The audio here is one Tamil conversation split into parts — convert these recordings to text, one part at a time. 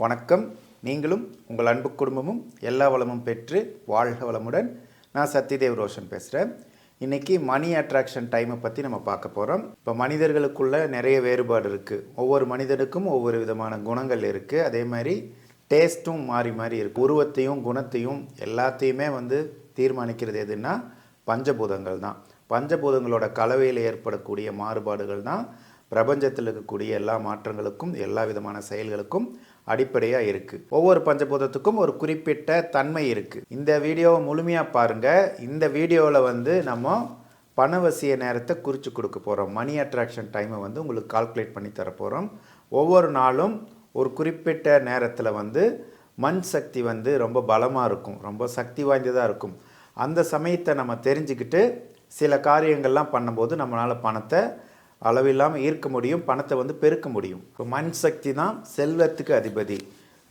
வணக்கம். நீங்களும் உங்கள் அன்பு குடும்பமும் எல்லா வளமும் பெற்று வாழ்க வளமுடன். நான் சத்யதேவ் ரோஷன் பேசுகிறேன். இன்றைக்கி மணி அட்ராக்ஷன் டைமை பற்றி நம்ம பார்க்க போகிறோம். இப்போ மனிதர்களுக்குள்ள நிறைய வேறுபாடு இருக்குது. ஒவ்வொரு மனிதனுக்கும் ஒவ்வொரு விதமான குணங்கள் இருக்குது. அதே மாதிரி டேஸ்ட்டும் மாறி மாறி இருக்குது. உருவத்தையும் குணத்தையும் எல்லாத்தையுமே தீர்மானிக்கிறது எதுன்னா பஞ்சபூதங்கள் தான். பஞ்சபூதங்களோட கலவையில் ஏற்படக்கூடிய மாறுபாடுகள் தான் பிரபஞ்சத்தில் இருக்கக்கூடிய எல்லா மாற்றங்களுக்கும் எல்லா விதமான செயல்களுக்கும் அடிப்படையாக இருக்குது. ஒவ்வொரு பஞ்சபூதத்துக்கும் ஒரு குறிப்பிட்ட தன்மை இருக்குது. இந்த வீடியோவை முழுமையாக பாருங்கள். இந்த வீடியோவில் நம்ம பணவசிய நேரத்தை குறித்து கொடுக்க போகிறோம். மணி அட்ராக்ஷன் டைமை உங்களுக்கு கால்குலேட் பண்ணி தர போகிறோம். ஒவ்வொரு நாளும் ஒரு குறிப்பிட்ட நேரத்தில் மண் சக்தி ரொம்ப பலமாக இருக்கும், ரொம்ப சக்தி வாய்ந்ததாக இருக்கும். அந்த சமயத்தை நம்ம தெரிஞ்சுக்கிட்டு சில காரியங்கள்லாம் பண்ணும்போது நம்மளால் பணத்தை அளவில்லாமல் ஈர்க்க முடியும், பணத்தை பெருக்க முடியும். இப்போ மண் சக்தி தான் செல்வத்துக்கு அதிபதி.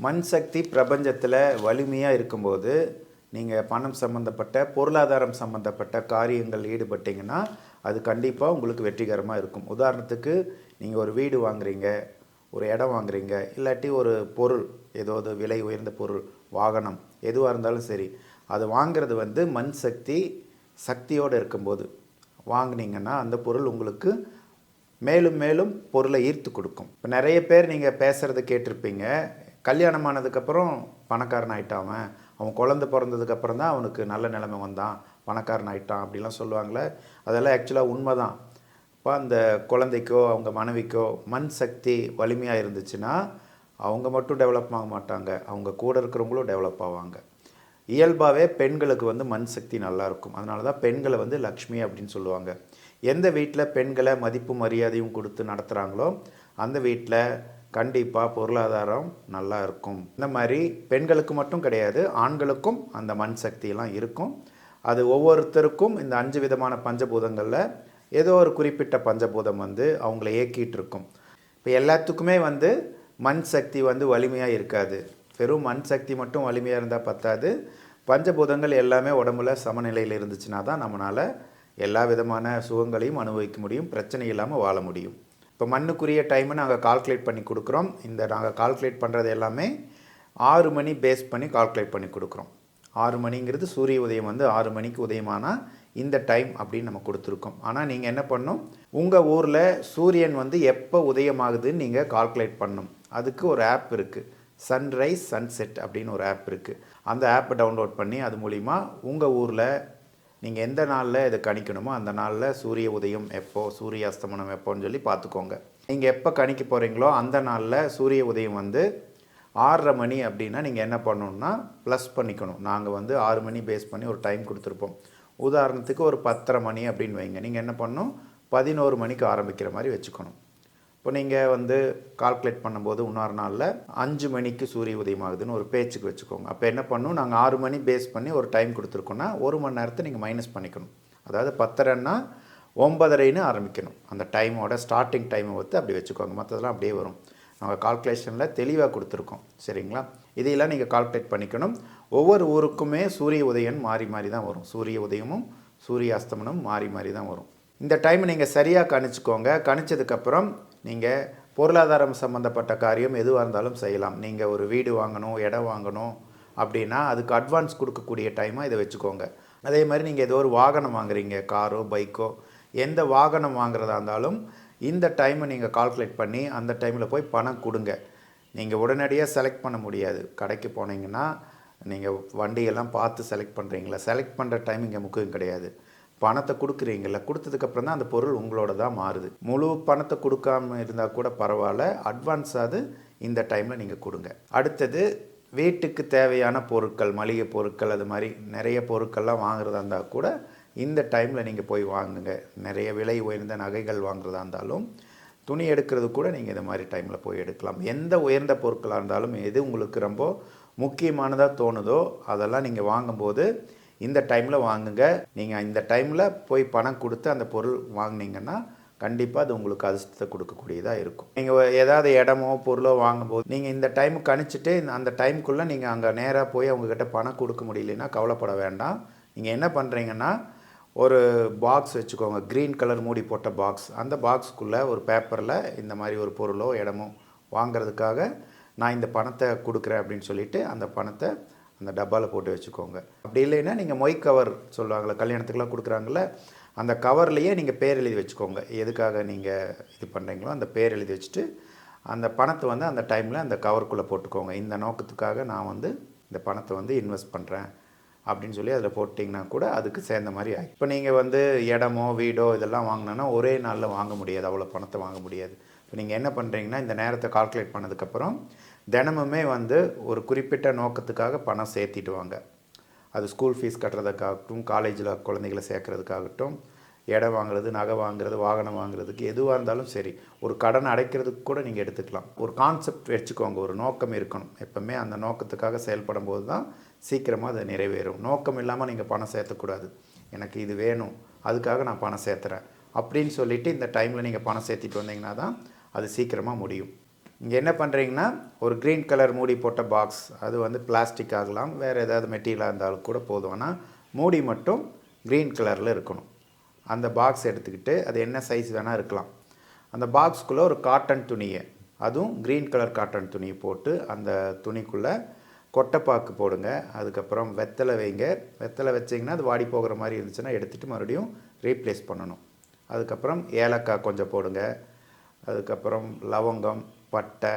மண் சக்தி பிரபஞ்சத்தில் வலிமையாக இருக்கும்போது நீங்கள் பணம் சம்மந்தப்பட்ட பொருளாதாரம் சம்மந்தப்பட்ட காரியங்கள் ஈடுபட்டிங்கன்னா அது கண்டிப்பாக உங்களுக்கு வெற்றிகரமாக இருக்கும். உதாரணத்துக்கு நீங்கள் ஒரு வீடு வாங்குறீங்க, ஒரு இடம் வாங்குறீங்க, இல்லாட்டி ஒரு பொருள், ஏதோ விலை உயர்ந்த பொருள், வாகனம், எதுவாக இருந்தாலும் சரி, அது வாங்கிறது மண் சக்தி சக்தியோடு இருக்கும்போது வாங்கினீங்கன்னா அந்த பொருள் உங்களுக்கு மேலும் மேலும் பொருளை ஈர்த்து கொடுக்கும். இப்போ நிறைய பேர் நீங்கள் பேசுகிறத கேட்டிருப்பீங்க, கல்யாணம் ஆனதுக்கப்புறம் பணக்காரன் ஆகிட்டான், அவன் குழந்தை பிறந்ததுக்கப்புறம் தான் அவனுக்கு நல்ல நிலைமை வந்தான், பணக்காரன் ஆகிட்டான் அப்படிலாம் சொல்லுவாங்களே. அதெல்லாம் ஆக்சுவலாக உண்மை தான். இப்போ அந்த குழந்தைக்கோ அவங்க மனைவிக்கோ மண் சக்தி வலிமையாக இருந்துச்சுன்னா அவங்க மட்டும் டெவலப் ஆக மாட்டாங்க, அவங்க கூட இருக்கிறவங்களும் டெவலப் ஆவாங்க. இயல்பாகவே பெண்களுக்கு மண் சக்தி நல்லாயிருக்கும். அதனால தான் பெண்களை லக்ஷ்மி அப்படின்னு சொல்லுவாங்க. எந்த வீட்டில் பெண்களை மதிப்பு மரியாதையும் கொடுத்து நடத்துகிறாங்களோ அந்த வீட்டில் கண்டிப்பாக பொருளாதாரம் நல்லா இருக்கும். இந்த மாதிரி பெண்களுக்கு மட்டும் கிடையாது, ஆண்களுக்கும் அந்த மண் சக்தியெல்லாம் இருக்கும். அது ஒவ்வொருத்தருக்கும் இந்த 5 விதமான பஞ்சபூதங்களில் ஏதோ ஒரு குறிப்பிட்ட பஞ்சபூதம் அவங்கள இயக்கிட்டு இருக்கும். இப்போ எல்லாத்துக்குமே மண் சக்தி வலிமையாக இருக்காது. வெறும் மண் சக்தி மட்டும் வலிமையாக இருந்தால் பத்தாது. பஞ்சபூதங்கள் எல்லாமே உடம்புல சமநிலையில் இருந்துச்சுன்னா தான் நம்மளால் எல்லா விதமான சுகங்களையும் அனுபவிக்க முடியும், பிரச்சனை இல்லாமல் வாழ முடியும். இப்போ மண்ணுக்குரிய டைமை நாங்கள் கால்குலேட் பண்ணி கொடுக்குறோம். நாங்கள் கால்குலேட் பண்ணுறது எல்லாமே 6 மணி பேஸ் பண்ணி கால்குலேட் பண்ணி கொடுக்குறோம். 6 மணிங்கிறது சூரிய உதயம் 6 மணிக்கு உதயமானால் இந்த டைம் அப்படின்னு நம்ம கொடுத்துருக்கோம். ஆனால் நீங்கள் என்ன பண்ணணும், உங்கள் ஊரில் சூரியன் எப்போ உதயமாகுதுன்னு நீங்கள் கால்குலேட் பண்ணணும். அதுக்கு ஒரு ஆப் இருக்குது, சன்ரைஸ் சன்செட் அப்படின்னு ஒரு ஆப் இருக்குது. அந்த ஆப்பை டவுன்லோட் பண்ணி அது மூலிமா உங்கள் ஊரில் நீங்கள் எந்த நாளில் இதை கணிக்கணுமோ அந்த நாளில் சூரிய உதயம் எப்போ, சூரிய அஸ்தமனம் எப்போன்னு சொல்லி பார்த்துக்கோங்க. நீங்கள் எப்போ கணிக்க போகிறீங்களோ அந்த நாளில் சூரிய உதயம் 6:30 மணி அப்படின்னா நீங்கள் என்ன பண்ணணுன்னா ப்ளஸ் பண்ணிக்கணும். நாங்கள் 6 மணி பேஸ் பண்ணி ஒரு டைம் கொடுத்துருப்போம். உதாரணத்துக்கு ஒரு 10:30 மணி அப்படின்னு வைங்க. நீங்கள் என்ன பண்ணணும், 11 மணிக்கு ஆரம்பிக்கிற மாதிரி வச்சுக்கணும். இப்போ நீங்கள் கால்குலேட் பண்ணும்போது இன்னொரு நாளில் 5 மணிக்கு சூரிய உதயம் ஆகுதுன்னு ஒரு பேச்சுக்கு வச்சுக்கோங்க. அப்போ என்ன பண்ணணும், நாங்கள் 6 மணி பேஸ் பண்ணி ஒரு டைம் கொடுத்துருக்கோன்னா 1 மணி நேரத்தை நீங்கள் மைனஸ் பண்ணிக்கணும். அதாவது 10:30ன்னா 9:30ன்னு ஆரம்பிக்கணும். அந்த டைமோட ஸ்டார்டிங் டைமை அப்படி வச்சுக்கோங்க. மற்றதெல்லாம் அப்படியே வரும். நாங்கள் கால்குலேஷனில் தெளிவாக கொடுத்துருக்கோம், சரிங்களா? இதையெல்லாம் நீங்கள் கால்குலேட் பண்ணிக்கணும். ஒவ்வொரு ஊருக்குமே சூரிய உதயம் மாறி மாறி தான் வரும். சூரிய உதயமும் சூரிய அஸ்தமனமும் மாறி மாறி தான் வரும். இந்த டைமை நீங்கள் சரியாக கணிச்சிக்கோங்க. கணிச்சதுக்கப்புறம் நீங்கள் பொருளாதாரம் சம்மந்தப்பட்ட காரியம் எதுவாக இருந்தாலும் செய்யலாம். நீங்கள் ஒரு வீடு வாங்கணும், இடம் வாங்கணும் அப்படின்னா அதுக்கு அட்வான்ஸ் கொடுக்கக்கூடிய டைமாக இதை வச்சுக்கோங்க. அதே மாதிரி நீங்கள் ஏதோ ஒரு வாகனம் வாங்குறீங்க, காரோ பைக்கோ, எந்த வாகனம் வாங்குறதா இருந்தாலும் இந்த டைமை நீங்கள் கால்குலேட் பண்ணி அந்த டைமில் போய் பணம் கொடுங்க. நீங்கள் உடனடியாக செலக்ட் பண்ண முடியாது. கடைக்கு போனீங்கன்னா நீங்கள் வண்டியெல்லாம் பார்த்து செலக்ட் பண்ணுறீங்களா, செலக்ட் பண்ணுற டைம் இங்கே முக்கியம் கிடையாது. பணத்தை கொடுக்குறீங்கள, கொடுத்ததுக்கப்புறம் தான் அந்த பொருள் உங்களோட தான் மாறுது. முழு பணத்தை கொடுக்காமல் இருந்தால் கூட பரவாயில்ல, அட்வான்ஸாவது இந்த டைமில் நீங்கள் கொடுங்க. அடுத்தது வீட்டுக்கு தேவையான பொருட்கள், மளிகை பொருட்கள், அது மாதிரி நிறைய பொருட்கள்லாம் வாங்குறதா இருந்தால் கூட இந்த டைமில் நீங்கள் போய் வாங்குங்க. நிறைய விலை உயர்ந்த நகைகள் வாங்குறதா இருந்தாலும், துணி எடுக்கிறது கூட நீங்கள் இந்த மாதிரி டைமில் போய் எடுக்கலாம். எந்த உயர்ந்த பொருட்களாக இருந்தாலும் எது உங்களுக்கு ரொம்ப முக்கியமானதாக தோணுதோ அதெல்லாம் நீங்கள் வாங்கும்போது இந்த டைமில் வாங்குங்க. நீங்கள் இந்த டைமில் போய் பணம் கொடுத்து அந்த பொருள் வாங்கினீங்கன்னா கண்டிப்பாக அது உங்களுக்கு அதிர்ஷ்டத்தை கொடுக்கக்கூடியதாக இருக்கும். நீங்கள் ஏதாவது இடமோ பொருளோ வாங்கும்போது நீங்கள் இந்த டைம் கணிச்சிட்டு அந்த டைமுக்குள்ளே நீங்கள் அங்கே நேராக போய் அவங்கக்கிட்ட பணம் கொடுக்க முடியலன்னா கவலைப்பட வேண்டாம். நீங்கள் என்ன பண்ணுறீங்கன்னா ஒரு பாக்ஸ் வச்சுக்கோங்க, க்ரீன் கலர் மூடி போட்ட பாக்ஸ். அந்த பாக்ஸுக்குள்ளே ஒரு பேப்பரில் இந்த மாதிரி ஒரு பொருளோ இடமோ வாங்கிறதுக்காக நான் இந்த பணத்தை கொடுக்குறேன் அப்படின்னு சொல்லிவிட்டு அந்த பணத்தை அந்த டப்பாவில் போட்டு வச்சுக்கோங்க. அப்படி இல்லைன்னா நீங்கள் மொய் கவர் சொல்லுவாங்கள்ல, கல்யாணத்துக்குலாம் கொடுக்குறாங்கள்ல, அந்த கவர்லேயே நீங்கள் பேர் எழுதி வச்சுக்கோங்க. எதுக்காக நீங்கள் இது பண்ணுறீங்களோ அந்த பேர் எழுதி வச்சுட்டு அந்த பணத்தை வந்து அந்த டைமில் அந்த கவருக்குள்ளே போட்டுக்கோங்க. இந்த நோக்கத்துக்காக நான் வந்து இந்த பணத்தை வந்து இன்வெஸ்ட் பண்ணுறேன் அப்படின்னு சொல்லி அதில் போட்டிங்கன்னா கூட அதுக்கு சேர்ந்த மாதிரி ஆகும். இப்போ நீங்கள் வந்து இடமோ வீடோ இதெல்லாம் வாங்கினோன்னா ஒரே நாளில் வாங்க முடியாது, அவ்வளோ பணத்தை வாங்க முடியாது. இப்போ நீங்கள் என்ன பண்ணுறீங்கன்னா இந்த நேரத்தை கால்குலேட் பண்ணதுக்கப்புறம் தினமுமே வந்து ஒரு குறிப்பிட்ட நோக்கத்துக்காக பணம் சேர்த்திட்டு வாங்க. அது ஸ்கூல் ஃபீஸ் கட்டுறதுக்காகட்டும், காலேஜில் குழந்தைகளை சேர்க்குறதுக்காகட்டும், இடம் வாங்குறது, நகை வாங்குறது, வாகனம் வாங்குறதுக்கு எதுவாக இருந்தாலும் சரி, ஒரு கடன் அடைக்கிறதுக்கு கூட நீங்கள் எடுத்துக்கலாம். ஒரு கான்செப்ட் வச்சுக்கோங்க, ஒரு நோக்கம் இருக்கணும். எப்போவுமே அந்த நோக்கத்துக்காக செயல்படும் போது தான் சீக்கிரமாக அதை நிறைவேறும். நோக்கம் இல்லாமல் நீங்கள் பணம் சேர்த்தக்கூடாது. எனக்கு இது வேணும், அதுக்காக நான் பணம் சேர்த்துறேன் அப்படின்னு சொல்லிவிட்டு இந்த டைமில் நீங்கள் பணம் சேர்த்திட்டு வந்தீங்கன்னா தான் அது சீக்கிரமாக முடியும். இங்கே என்ன பண்ணுறீங்கன்னா ஒரு க்ரீன் கலர் மூடி போட்ட பாக்ஸ், அது வந்து பிளாஸ்டிக் ஆகலாம், வேறு ஏதாவது மெட்டீரியலாக இருந்தாலும் கூட போதும். ஆனால் மூடி மட்டும் க்ரீன் கலரில் இருக்கணும். அந்த பாக்ஸ் எடுத்துக்கிட்டு அது என்ன சைஸ் வேணால் இருக்கலாம். அந்த பாக்ஸ்க்குள்ளே ஒரு காட்டன் துணியை, அதுவும் க்ரீன் கலர் காட்டன் துணியை போட்டு அந்த துணிக்குள்ளே கொட்டைப்பாக்கு போடுங்க. அதுக்கப்புறம் வெத்தலை வைங்க. வெத்தலை வச்சிங்கன்னா அது வாடி போகிற மாதிரி இருந்துச்சுன்னா எடுத்துகிட்டு மறுபடியும் ரீப்ளேஸ் பண்ணணும். அதுக்கப்புறம் ஏலக்காய் கொஞ்சம் போடுங்க. அதுக்கப்புறம் லவங்கம், பட்டை,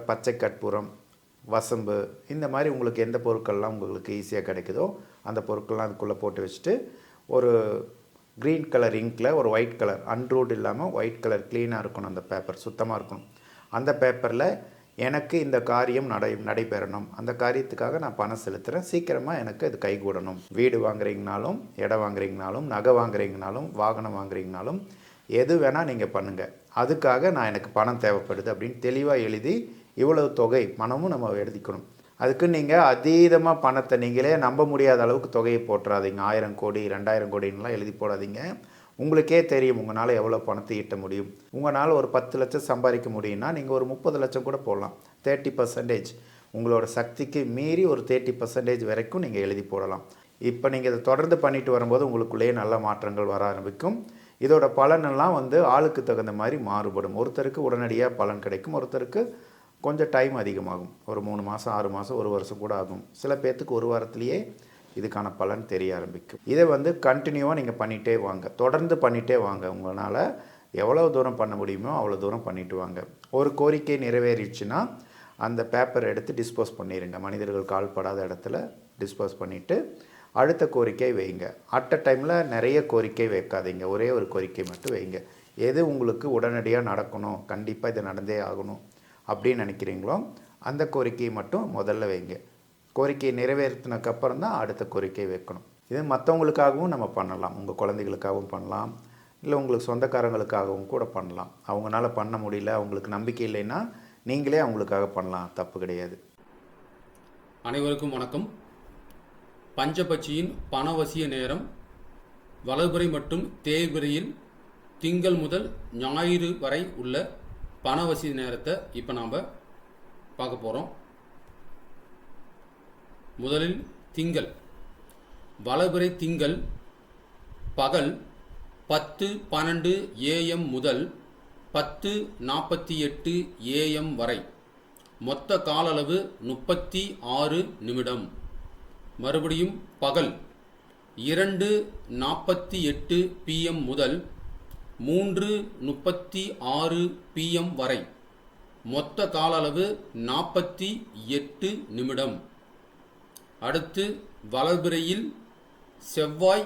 பச்சை கற்பூரம், வசம்பு, இந்த மாதிரி உங்களுக்கு எந்த பொருட்கள்லாம் உங்களுக்கு ஈஸியாக கிடைக்குதோ அந்த பொருட்கள்லாம் அதுக்குள்ளே போட்டு வச்சுட்டு ஒரு க்ரீன் கலர் இங்கில் ஒரு ஒயிட் கலர், அன்ரூட் இல்லாமல் ஒயிட் கலர் க்ளீனாக இருக்கணும், அந்த பேப்பர் சுத்தமாக இருக்கணும். அந்த பேப்பரில் எனக்கு இந்த காரியம் நடைபெறணும், அந்த காரியத்துக்காக நான் பணம் செலுத்துகிறேன், சீக்கிரமாக எனக்கு அது கைகூடணும். வீடு வாங்குறீங்கனாலும், இடம் வாங்குறீங்கனாலும், நகை வாங்குறீங்கனாலும், வாகனம் வாங்குறீங்கனாலும் எது வேணால் நீங்கள் பண்ணுங்கள். அதுக்காக நான் எனக்கு பணம் தேவைப்படுது அப்படின்னு தெளிவாக எழுதி இவ்வளவு தொகை பணமும் நம்ம எழுதிக்கணும். அதுக்கு நீங்கள் அதீதமாக பணத்தை நீங்களே நம்ப முடியாத அளவுக்கு தொகையை போட்டுறாதீங்க. 1000 கோடி 2000 கோடின்லாம் எழுதி போடாதீங்க. உங்களுக்கே தெரியும் உங்களால் எவ்வளோ பணத்தை ஈட்ட முடியும். உங்களால் ஒரு 10 லட்சம் சம்பாதிக்க முடியும்னா நீங்கள் ஒரு 30 லட்சம் கூட போடலாம். 30% உங்களோட சக்திக்கு மீறி ஒரு 30% வரைக்கும் நீங்கள் எழுதி போடலாம். இப்போ நீங்கள் இதை தொடர்ந்து பண்ணிட்டு வரும்போது உங்களுக்குள்ளேயே நல்ல மாற்றங்கள் வர ஆரம்பிக்கும். இதோட பலனெல்லாம் வந்து ஆளுக்கு தகுந்த மாதிரி மாறுபடும். ஒருத்தருக்கு உடனடியாக பலன் கிடைக்கும், ஒருத்தருக்கு கொஞ்சம் டைம் அதிகமாகும். ஒரு 3 மாதம் 6 மாதம் 1 வருஷம் கூட ஆகும். சில பேர்த்துக்கு 1 வாரத்திலேயே இதுக்கான பலன் தெரிய ஆரம்பிக்கும். இதை வந்து கண்டினியூவாக நீங்கள் பண்ணிகிட்டே வாங்க, தொடர்ந்து பண்ணிகிட்டே வாங்க. உங்களால் எவ்வளோ தூரம் பண்ண முடியுமோ அவ்வளோ தூரம் பண்ணிட்டு வாங்க. ஒரு கோரிக்கை நிறைவேறிடுச்சுன்னா அந்த பேப்பரை எடுத்து டிஸ்போஸ் பண்ணிடுங்க. மனிதர்கள் கால்படாத இடத்துல டிஸ்போஸ் பண்ணிவிட்டு அடுத்த கோரிக்கை வைங்க. அட் அ டைமில் நிறைய கோரிக்கை வைக்காதீங்க, ஒரே ஒரு கோரிக்கை மட்டும் வைங்க. எது உங்களுக்கு உடனடியாக நடக்கணும், கண்டிப்பாக இது நடந்தே ஆகணும் அப்படின்னு நினைக்கிறீங்களோ அந்த கோரிக்கையை மட்டும் முதல்ல வைங்க. கோரிக்கையை நிறைவேற்றினதுக்கப்புறம் தான் அடுத்த கோரிக்கை வைக்கணும். இது மற்றவங்களுக்காகவும் நம்ம பண்ணலாம், உங்கள் குழந்தைகளுக்காகவும் பண்ணலாம், இல்லை உங்களுக்கு சொந்தக்காரங்களுக்காகவும் கூட பண்ணலாம். அவங்களால பண்ண முடியல, அவங்களுக்கு நம்பிக்கை இல்லைன்னா நீங்களே அவங்களுக்காக பண்ணலாம், தப்பு கிடையாது. அனைவருக்கும் வணக்கம். பஞ்சபட்சியின் பணவசிய நேரம் வளர்பிறை மற்றும் தேய்பிறையில் திங்கள் முதல் ஞாயிறு வரை உள்ள பணவசிய நேரத்தை இப்போ நாம் பார்க்க போகிறோம். முதலில் திங்கள். வளர்பிறை திங்கள் பகல் 10:12 AM முதல் 10:48 AM வரை. மொத்த கால அளவு 36 நிமிடம். மறுபடியும் பகல் 2:48 PM முதல் 3:36 PM வரை. மொத்த கால அளவு 48 நிமிடம். அடுத்து வளர்பிறையில் செவ்வாய்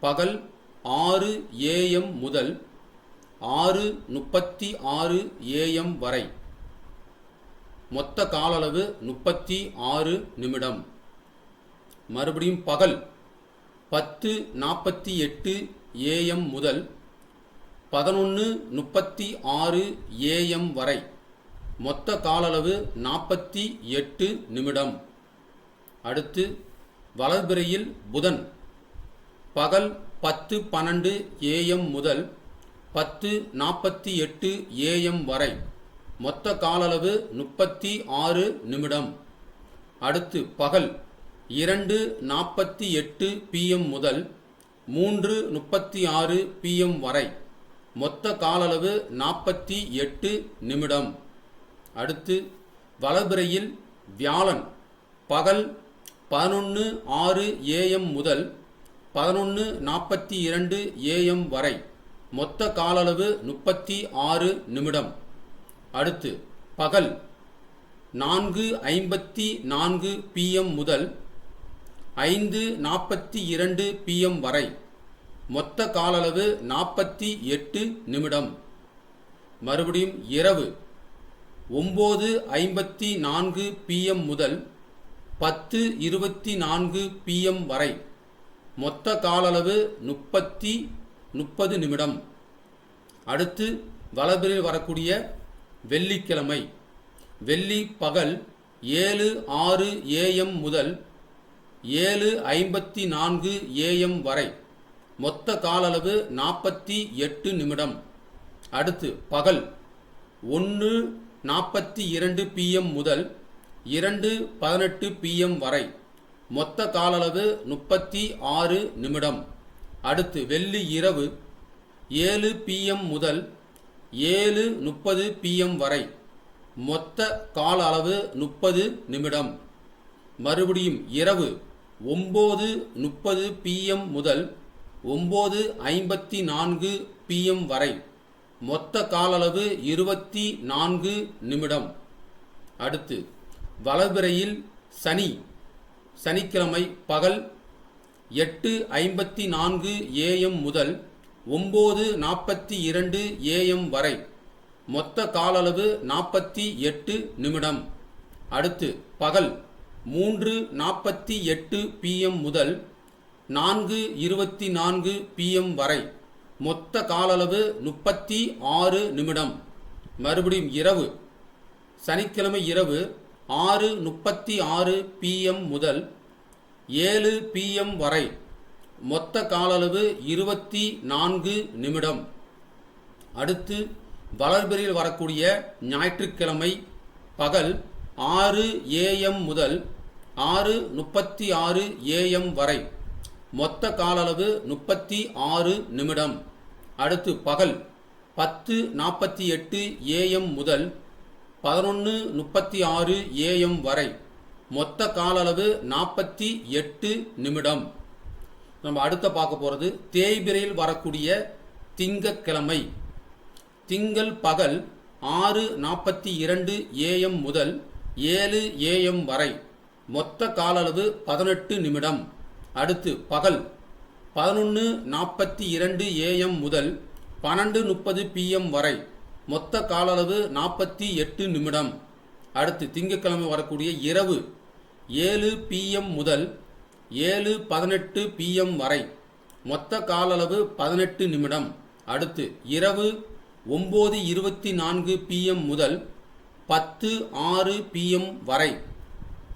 பகல் 6 AM முதல் 6:36 AM வரை. மொத்த கால அளவு 36 நிமிடம். மறுபடியும் பகல் 10:48 AM முதல் 11:36 AM வரை. மொத்த கால அளவு 48 நிமிடம். அடுத்து வளர்பிறையில் புதன் பகல் 10:12 AM முதல் 10:48 AM வரை. மொத்த கால அளவு 36 நிமிடம். அடுத்து பகல் 2:48 PM முதல் 3:36 PM வரை. மொத்த கால அளவு 48 நிமிடம். அடுத்து வளர்பிறையில் வியாழன் பகல் 11:06 AM முதல் 11:42 AM வரை, மொத்த கால அளவு 36 நிமிடம். அடுத்து பகல் 4:54 PM முதல் 5:42 PM வரை, மொத்த கால அளவு 48 நிமிடம். மறுபடியும் இரவு 9:54 PM முதல் 10:24 PM வரை, மொத்த கால அளவு 30 நிமிடம். அடுத்து வளர்பிறையில் வரக்கூடிய வெள்ளிக்கிழமை, வெள்ளி பகல் 7:06 AM முதல் 7:54 AM வரை, மொத்த கால அளவு 48 நிமிடம். அடுத்து பகல் 1:42 PM முதல் 2:18 PM வரை, மொத்த கால அளவு 36 நிமிடம். அடுத்து வெள்ளி இரவு 7 PM முதல் 7:30 PM வரை, மொத்த கால அளவு 30 நிமிடம். மறுபடியும் இரவு 9:30 PM முதல் 9:54 PM வரை, மொத்த கால அளவு 24 நிமிடம். அடுத்து வளர்பிறையில் சனிக்கிழமை பகல் 8:54 AM முதல் 9:42 AM வரை, மொத்த கால அளவு 48 நிமிடம். அடுத்து பகல் 3:48 PM முதல் 4:24 PM வரை, மொத்த கால அளவு 36 நிமிடம். மறுபடியும் இரவு சனிக்கிழமை இரவு 6:36 PM முதல் 7 PM வரை, மொத்த கால அளவு 24 நிமிடம். அடுத்து வளர்பிறையில் வரக்கூடிய ஞாயிற்றுக்கிழமை பகல் 6 AM முதல் 6:36 AM வரை, மொத்த கால அளவு 36 நிமிடம். அடுத்து பகல் 10:48 AM முதல் 11:36 AM வரை, மொத்த கால அளவு 48 நிமிடம். நம்ம அடுத்த பார்க்க போகிறது தேய்பிறையில் வரக்கூடிய திங்கட்கிழமை. திங்கள் பகல் 6:42 AM முதல் 7 AM வரை, மொத்த கால அளவு 18 நிமிடம். அடுத்து பகல் 11:42 AM முதல் 12:30 PM வரை, மொத்த கால அளவு 48 நிமிடம். அடுத்து திங்கட்கிழமை வரக்கூடிய இரவு 7 PM முதல் 7:18 PM வரை, மொத்த கால அளவு 18 நிமிடம். அடுத்து இரவு 9:24 PM முதல் 10:06 PM வரை,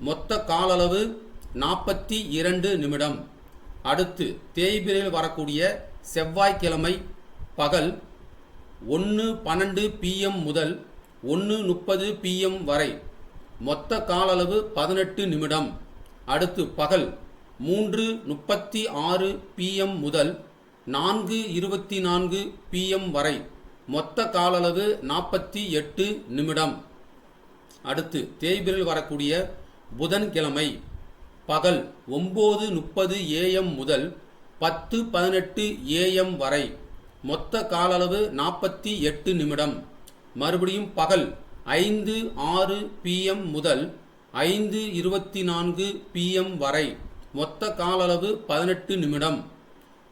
மொத்த கால அளவு 42 நிமிடம். அடுத்து தேய்பிறையில் வரக்கூடிய செவ்வாய்க்கிழமை பகல் 1:12 PM முதல் 1:30 PM வரை, மொத்த கால அளவு 18 நிமிடம். அடுத்து பகல் 3:36 PM முதல் 4:24 PM வரை, மொத்த கால அளவு 48 நிமிடம். அடுத்து தேய்பிறையில் வரக்கூடிய புதன்கிழமை பகல் 9:30 AM முதல் 10:18 AM வரை, மொத்த கால அளவு 48 நிமிடம். மறுபடியும் பகல் 5:06 PM முதல் 5:24 PM வரை, மொத்த கால அளவு 18 நிமிடம்.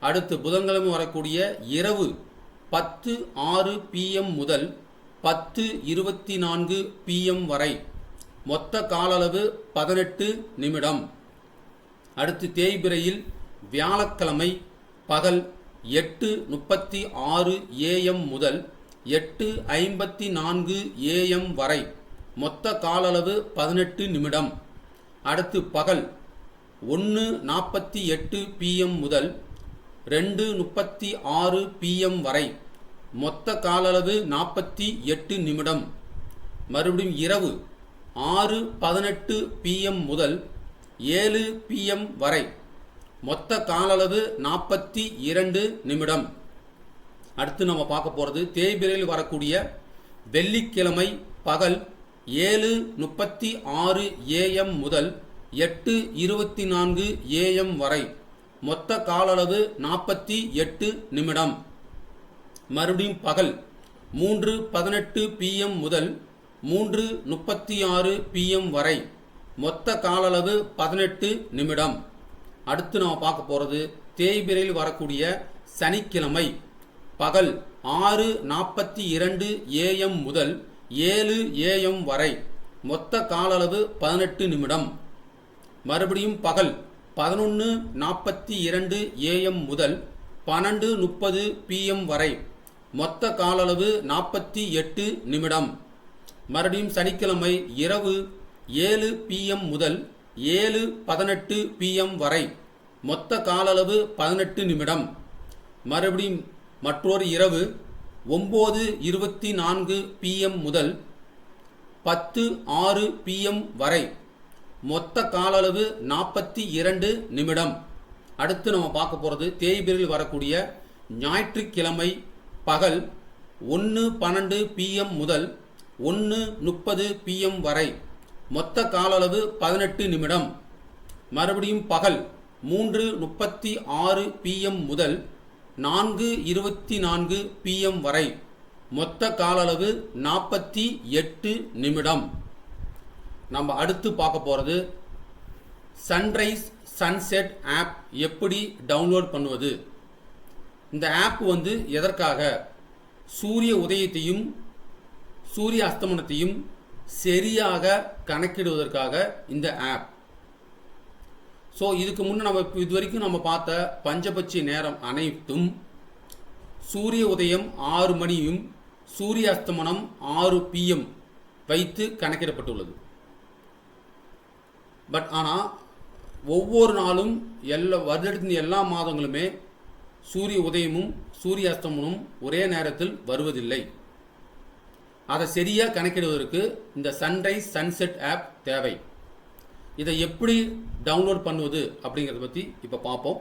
அடுத்து புதன்கிழமை வரக்கூடிய இரவு 10:06 PM முதல் 10:24 PM வரை, மொத்த கால அளவு 18 நிமிடம். அடுத்து தேய்பிறையில் வியாழக்கிழமை பகல் 8:36 AM முதல் 8:54 AM வரை, மொத்த கால அளவு 18 நிமிடம். அடுத்து பகல் 1:48 PM முதல் 2:36 PM வரை, மொத்த கால அளவு 48 நிமிடம். மறுபடியும் இரவு 6:18 PM முதல் 7 PM வரை, மொத்த கால அளவு 42 நிமிடம். அடுத்து நம்ம பார்க்க போகிறது தேய்பிறையில் வரக்கூடிய வெள்ளிக்கிழமை பகல் 7:36 AM முதல் 8:24 AM வரை மொத்த கால அளவு 48 நிமிடம். மறுபடியும் பகல் 3:18 PM முதல் 3:36 PM வரை மொத்த கால அளவு 18 நிமிடம். அடுத்து நாம் பார்க்க போகிறது தேய்பிரையில் வரக்கூடிய சனிக்கிழமை பகல் 6:42 AM முதல் 7 AM வரை மொத்த கால அளவு 18 நிமிடம். மறுபடியும் பகல் 11:42 AM முதல் 12:30 PM வரை மொத்த கால அளவு 48 நிமிடம். மறுபடியும் சனிக்கிழமை இரவு 7 PM முதல் 7:18 PM வரை மொத்த கால அளவு 18 நிமிடம். மறுபடியும் மற்றொரு இரவு 9:24 PM முதல் 10:06 PM வரை மொத்த கால அளவு 42 நிமிடம். அடுத்து நம்ம பார்க்க போகிறது தேய்பிரையில் வரக்கூடிய ஞாயிற்றுக்கிழமை பகல் 1:12 PM முதல் 1:30 PM வரை மொத்த கால அளவு 18 நிமிடம். மறுபடியும் பகல் 3:36 PM முதல் 4:24 PM வரை மொத்த கால அளவு 48 நிமிடம். நம்ம அடுத்து பார்க்க போகிறது சன்ரைஸ் சன்செட் ஆப் எப்படி டவுன்லோட் பண்ணுவது. இந்த ஆப் எதற்காக, சூரிய உதயத்தையும் சூரிய அஸ்தமனத்தையும் சரியாக கணக்கிடுவதற்காக இந்த ஆப். ஸோ இதுக்கு முன்னே இதுவரைக்கும் நம்ம பார்த்த பஞ்சபட்சி நேரம் அனைத்தும் சூரிய உதயம் 6 மணியும் சூரிய அஸ்தமனம் 6 PM வைத்து கணக்கிடப்பட்டுள்ளது. பட் ஆனால் ஒவ்வொரு நாளும் வருடத்தின் எல்லா மாதங்களுமே சூரிய உதயமும் சூரிய அஸ்தமனமும் ஒரே நேரத்தில் வருவதில்லை. அதை சரியாக கணக்கிடுவதற்கு இந்த சன்ரைஸ் சன்செட் ஆப் தேவை. இதை எப்படி டவுன்லோட் பண்ணுவது அப்படிங்கிறத பற்றி இப்போ பார்ப்போம்.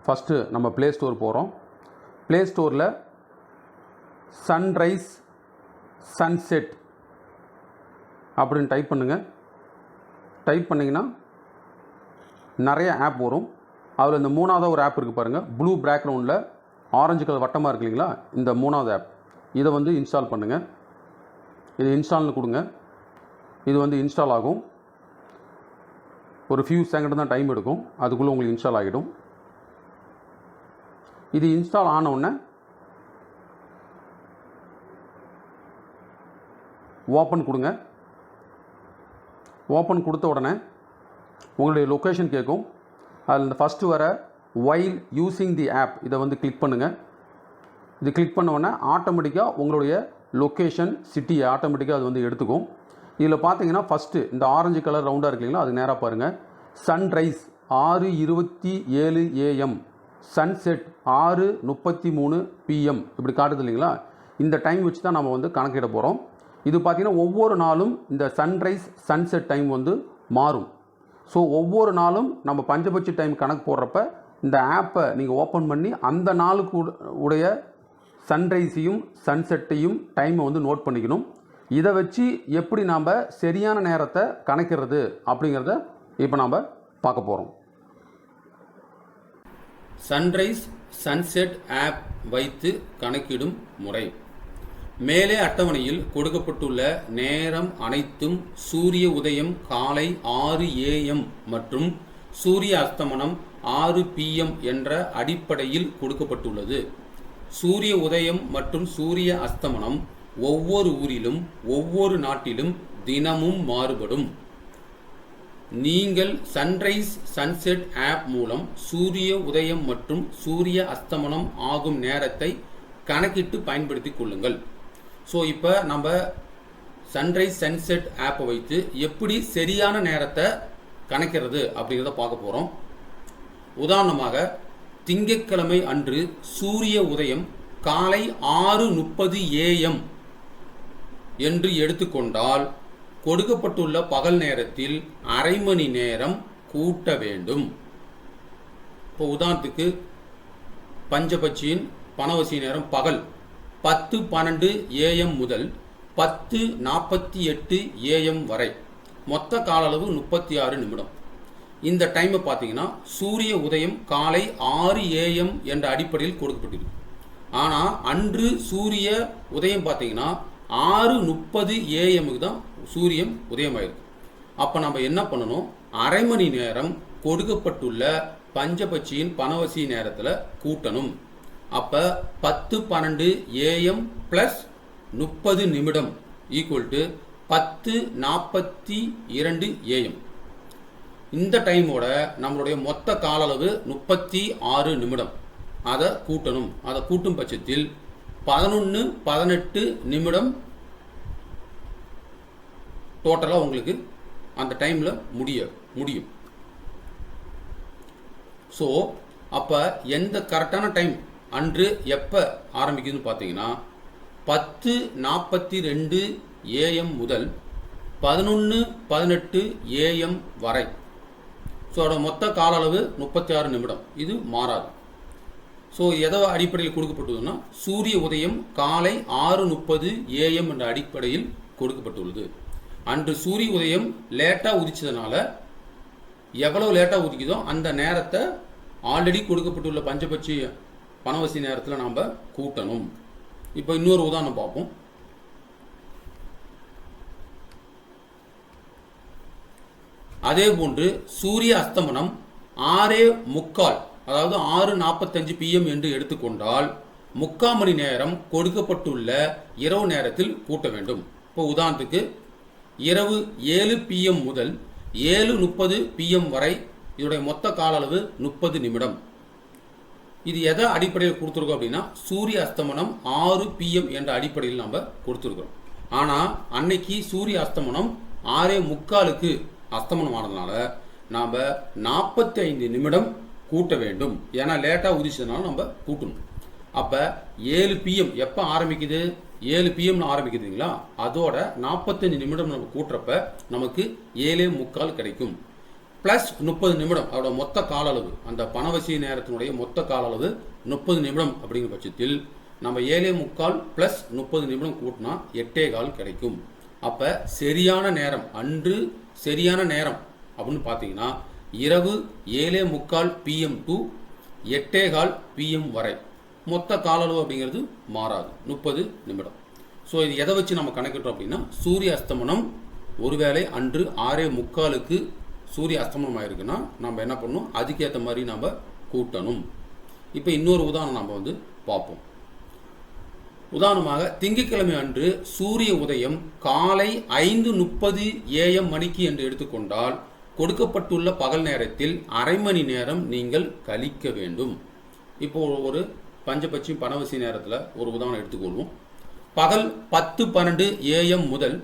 ஃபஸ்ட்டு நம்ம ப்ளே ஸ்டோர் போகிறோம். ப்ளே ஸ்டோரில் சன்ரைஸ் சன்செட் அப்படின்னு டைப் பண்ணுங்கள். டைப் பண்ணிங்கன்னா நிறைய ஆப் வரும். அதில் இந்த மூணாவது ஒரு ஆப் இருக்குது பாருங்கள், ப்ளூ பேக்ரவுண்டில் ஆரஞ்சு கலர் வட்டமாக இருக்கு இல்லைங்களா, இந்த மூணாவது ஆப். இதை இன்ஸ்டால் பண்ணுங்கள். இது இன்ஸ்டால்னு கொடுங்க. இது இன்ஸ்டால் ஆகும். ஒரு ஃபியூ செகண்ட் தான் டைம் எடுக்கும், அதுக்குள்ளே உங்களுக்கு இன்ஸ்டால் ஆகிடும். இது இன்ஸ்டால் ஆன உடனே ஓப்பன் கொடுங்க. ஓப்பன் கொடுத்த உடனே உங்களுடைய லொக்கேஷன் கேட்கும். அதில் இந்த ஃபஸ்ட்டு வர வைல் யூஸிங் தி ஆப் இதை கிளிக் பண்ணுங்கள். இது கிளிக் பண்ண உடனே ஆட்டோமேட்டிக்காக உங்களுடைய லொக்கேஷன் சிட்டியை ஆட்டோமேட்டிக்காக அது எடுத்துக்கும். இதில் பார்த்தீங்கன்னா ஃபஸ்ட்டு இந்த ஆரஞ்சு கலர் ரவுண்டாக இருக்கு இல்லைங்களா, அது நேராக பாருங்கள். சன்ரைஸ் 6:27 AM, சன்செட் 6:33 PM இப்படி காட்டுது இல்லைங்களா. இந்த டைம் வச்சு தான் நம்ம கணக்கிட போகிறோம். இது பார்த்திங்கன்னா ஒவ்வொரு நாளும் இந்த சன்ரைஸ் சன்செட் டைம் மாறும். ஸோ ஒவ்வொரு நாளும் நம்ம பஞ்சபட்சி டைம் கணக்கு போடுறப்ப இந்த ஆப்பை நீங்கள் ஓப்பன் பண்ணி அந்த நாளுக்கு உடைய சன்ரைஸையும் சன்செட்டையும் டைமை நோட் பண்ணிக்கணும். இதை வச்சு எப்படி நாம் சரியான நேரத்தை கணக்கிறது அப்படிங்கிறத இப்போ நாம் பார்க்க போகிறோம். சன்ரைஸ் சன்செட் ஆப் வைத்து கணக்கிடும் முறை. மேலே அட்டவணையில் கொடுக்கப்பட்டுள்ள நேரம் அனைத்தும் சூரிய உதயம் காலை 6 AM மற்றும் சூரிய அஸ்தமனம் 6 PM என்ற அடிப்படையில் கொடுக்கப்பட்டுள்ளது. சூரிய உதயம் மற்றும் சூரிய அஸ்தமனம் ஒவ்வொரு ஊரிலும் ஒவ்வொரு நாட்டிலும் தினமும் மாறுபடும். நீங்கள் சன்ரைஸ் சன்செட் ஆப் மூலம் சூரிய உதயம் மற்றும் சூரிய அஸ்தமனம் ஆகும் நேரத்தை கணக்கிட்டு பயன்படுத்திக் கொள்ளுங்கள். ஸோ இப்போ நம்ம சன்ரைஸ் சன்செட் ஆப்பை வைத்து எப்படி சரியான நேரத்தை கணக்கிறது அப்படிங்கிறத பார்க்க போகிறோம். உதாரணமாக திங்கட்கிழமை அன்று சூரிய உதயம் காலை 6:30 AM என்று எடுத்துக்கொண்டால் கொடுக்கப்பட்டுள்ள பகல் நேரத்தில் அரை மணி நேரம் கூட்ட வேண்டும். இப்போ உதாரணத்துக்கு பஞ்சபட்சியின் பணவசி நேரம் பகல் 10:12 AM முதல் 10:48 AM வரை. மொத்த கால அளவு 36 நிமிடம். இந்த டைமை பார்த்தீங்கன்னா சூரிய உதயம் காலை 6 AM என்ற அடிப்படையில் கொடுக்கப்பட்டிருக்கு. ஆனால் அன்று சூரிய உதயம் பார்த்தீங்கன்னா 6:30 AM தான் சூரியன் உதயமாயிருக்கு. அப்போ நம்ம என்ன பண்ணணும், அரை மணி நேரம் கொடுக்கப்பட்டுள்ள பஞ்சபட்சியின் பணவசி நேரத்தில் கூட்டணும். அப்போ 10:12 AM ப்ளஸ் 30 நிமிடம் ஈக்குவல் டு 10:42 AM. இந்த டைமோட நம்மளுடைய மொத்த கால அளவு 36 நிமிடம். அதை கூட்டணும். அதை கூட்டும் பட்சத்தில் 11-18 நிமிடம் டோட்டலாக உங்களுக்கு அந்த டைமில் முடியும். ஸோ அப்போ எந்த கரெக்டான டைம் அன்று எப்போ ஆரம்பிக்குதுன்னு பார்த்தீங்கன்னா 10:42 AM முதல் 11:18 AM வரை. ஸோ அதோட மொத்த கால அளவு 36 நிமிடம். இது மாறாது. ஸோ எதோ அடிப்படையில் கொடுக்கப்பட்டுள்ளதுன்னா சூரிய உதயம் காலை 6:30 AM என்ற அடிப்படையில் கொடுக்கப்பட்டுள்ளது. அன்று சூரிய உதயம் லேட்டாக உதிச்சதுனால எவ்வளோ லேட்டாக உதிக்குதோ அந்த நேரத்தை ஆல்ரெடி கொடுக்கப்பட்டுள்ள பஞ்சபட்சி பணவசி நேரத்தில் நாம் கூட்டணும். இப்போ இன்னொரு உதாரணம் பார்ப்போம். அதே போன்று சூரிய அஸ்தமனம் 6:45 அதாவது 6:45 PM என்று எடுத்துக்கொண்டால் 3/4 மணி நேரம் கொடுக்கப்பட்டுள்ள இரவு நேரத்தில் கூட்ட வேண்டும். இப்போ உதாரணத்துக்கு இரவு 7 PM முதல் 7:30 PM வரை இதோடைய மொத்த கால அளவு 30 நிமிடம். இது எதை அடிப்படையில் கொடுத்துருக்கோம் அப்படின்னா சூரிய அஸ்தமனம் 6 PM என்ற அடிப்படையில் நம்ம கொடுத்துருக்கோம். ஆனால் அன்னைக்கு சூரிய அஸ்தமனம் 6:45க்கு அஸ்தமனம் ஆனதுனால நாம் 45 நிமிடம் கூட்ட வேண்டும். ஏன்னா லேட்டாக உதிச்சதுனால நம்ம கூட்டணும். அப்போ 7 PM எப்போ ஆரம்பிக்குது, 7 PMனு ஆரம்பிக்குதுங்களா, அதோட 45 நிமிடம் நம்ம கூட்டுறப்ப நமக்கு 7:45 கிடைக்கும். ப்ளஸ் 30 நிமிடம் அதோட மொத்த கால அளவு, அந்த பணவசி நேரத்தினுடைய மொத்த கால அளவு 30 நிமிடம் அப்படிங்கிற பட்சத்தில் நம்ம 7:45 ப்ளஸ் 30 நிமிடம் கூட்டினா 8:15 கிடைக்கும். அப்போ சரியான நேரம், அன்று சரியான நேரம் அப்படின்னு பார்த்தீங்கன்னா இரவு 7:45 PM டு 8:15 PM வரை. மொத்த கால அளவு அப்படிங்கிறது மாறாது, 30 நிமிடம். ஸோ இது எதை வச்சு நம்ம கணக்கிட்டோம் அப்படின்னா சூரிய அஸ்தமனம் ஒருவேளை அன்று 6:45க்கு சூரிய அஸ்தமனம் ஆயிருக்குன்னா நம்ம என்ன பண்ணணும், அதுக்கேற்ற மாதிரி நம்ம கூட்டணும். இப்போ இன்னொரு உதாரணம் நம்ம பார்ப்போம். உதாரணமாக திங்கட்கிழமை அன்று சூரிய உதயம் காலை 5:30 AM மணிக்கு என்று எடுத்துக்கொண்டால் கொடுக்கப்பட்டுள்ள பகல் நேரத்தில் அரை மணி நேரம் நீங்கள் கழிக்க வேண்டும். இப்போ ஒரு பஞ்சபட்சி பணவசி நேரத்தில் ஒரு உதாரணம் எடுத்துக்கொள்வோம். பகல் 10:12 AM முதல்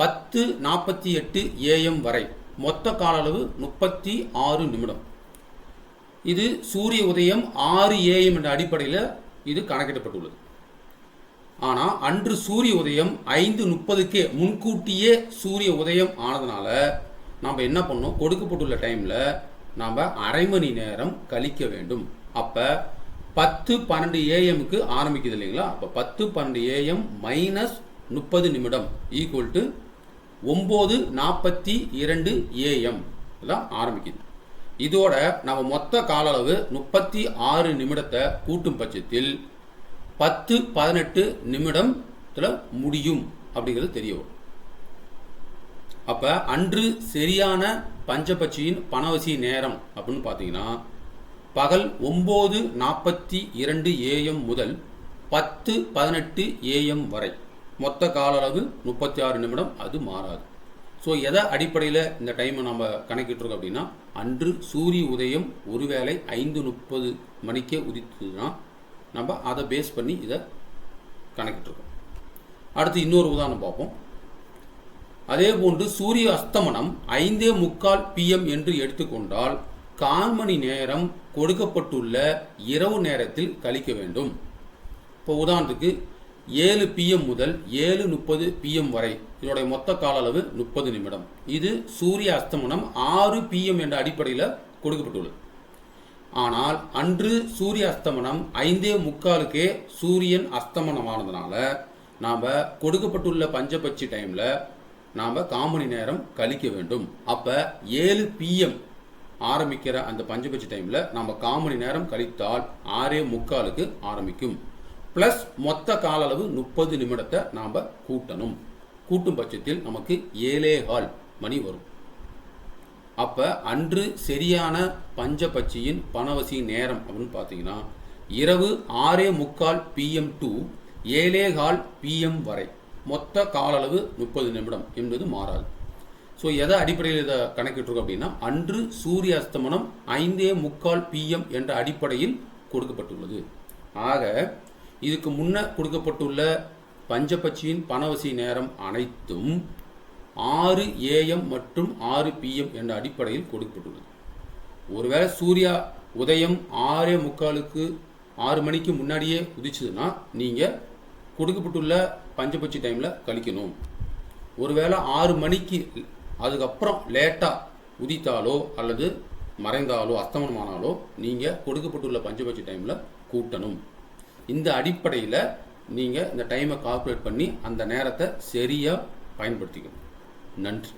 10:48 AM வரை மொத்த கால அளவு 36 நிமிடம். இது சூரிய உதயம் 6 AM என்ற அடிப்படையில் இது கணக்கிடப்பட்டுள்ளது. ஆனால் அன்று சூரிய உதயம் 5:30க்கே முன்கூட்டியே சூரிய உதயம் ஆனதுனால நாம் என்ன பண்ணோம், கொடுக்கப்பட்டுள்ள டைமில் நாம் அரை மணி நேரம் கழிக்க வேண்டும். அப்போ 10:12 AMக்கு ஆரம்பிக்குது இல்லைங்களா, அப்போ 10:12 AM மைனஸ் 30 நிமிடம் ஈக்குவல் டு 9:42 AM தான் ஆரம்பிக்குது. இதோட நம்ம மொத்த கால அளவு 36 நிமிடத்தை கூட்டும் பட்சத்தில் 10-18 நிமிடத்தில் முடியும் அப்படிங்கிறது தெரிய வரும். அப்போ அன்று சரியான பஞ்சபட்சியின் பணவசி நேரம் அப்படின்னு பார்த்தீங்கன்னா பகல் 9:42 AM முதல் 10:18 AM வரை மொத்த கால அளவு 36 நிமிடம். அது மாறாது. ஸோ எதை அடிப்படையில் இந்த டைமை நம்ம கணக்கிட்டுருக்கோம் அப்படின்னா அன்று சூரிய உதயம் ஒருவேளை 5:30 மணிக்கே உதித்ததுன்னா நம்ம அதை பேஸ் பண்ணி இதை கணக்கிட்டுருக்கோம். அடுத்து இன்னொரு உதாரணம் பார்ப்போம். அதே போன்று சூரிய அஸ்தமனம் 5:45 PM என்று எடுத்துக்கொண்டால் 1/4 மணி நேரம் கொடுக்கப்பட்டுள்ள இரவு நேரத்தில் கழிக்க வேண்டும். இப்போ உதாரணத்துக்கு 7 PM முதல் 7:30 PM வரை இதனுடைய மொத்த கால அளவு 30 நிமிடம். இது சூரிய அஸ்தமனம் 6 PM என்ற அடிப்படையில் கொடுக்கப்பட்டுள்ளது. ஆனால் அன்று சூரிய அஸ்தமனம் 5:45க்கே சூரியன் அஸ்தமனமானதுனால நாம் கொடுக்கப்பட்டுள்ள பஞ்சபட்சி டைமில் நாம் 1/4 மணி நேரம் கழிக்க வேண்டும். அப்போ 7 PM ஆரம்பிக்கிற அந்த பஞ்சபட்சி டைமில் நாம் 1/4 மணி நேரம் கழித்தால் 6:45க்கு ஆரம்பிக்கும். ப்ளஸ் மொத்த கால அளவு 30 நிமிடத்தை நாம் கூட்டணும். கூட்டும் பட்சத்தில் நமக்கு 7:15 மணி வரும். அப்போ அன்று சரியான பஞ்சபட்சியின் பணவசி நேரம் அப்படின்னு பார்த்தீங்கன்னா இரவு 6:45 PM டு 7:15 PM வரை மொத்த கால அளவு 30 நிமிடம் என்பது மாறாது. ஸோ எதை அடிப்படையில் இதை கணக்கிட்டுருக்கோம் அப்படின்னா அன்று சூரிய அஸ்தமனம் 5:45 PM என்ற அடிப்படையில் கொடுக்கப்பட்டுள்ளது. ஆக இதுக்கு முன்ன கொடுக்கப்பட்டுள்ள பஞ்சபட்சியின் பணவசி நேரம் அனைத்தும் 6 AM மற்றும் 6 PM என்ற அடிப்படையில் கொடுக்கப்பட்டுள்ளது. ஒருவேளை சூர்யா உதயம் 6:45க்கு 6 மணிக்கு முன்னாடியே உதிச்சதுன்னா நீங்கள் கொடுக்கப்பட்டுள்ள பஞ்சபட்சி டைமில் கழிக்கணும். ஒருவேளை 6 மணிக்கு அதுக்கப்புறம் லேட்டாக உதித்தாலோ அல்லது மறைந்தாலோ அஸ்தமனமானாலோ நீங்கள் கொடுக்கப்பட்டுள்ள பஞ்சபட்சி டைமில் கூட்டணும். இந்த அடிப்படையில் நீங்கள் இந்த டைமை கால்குலேட் பண்ணி அந்த நேரத்தை சரியாக பயன்படுத்திக்கணும். நன்றி.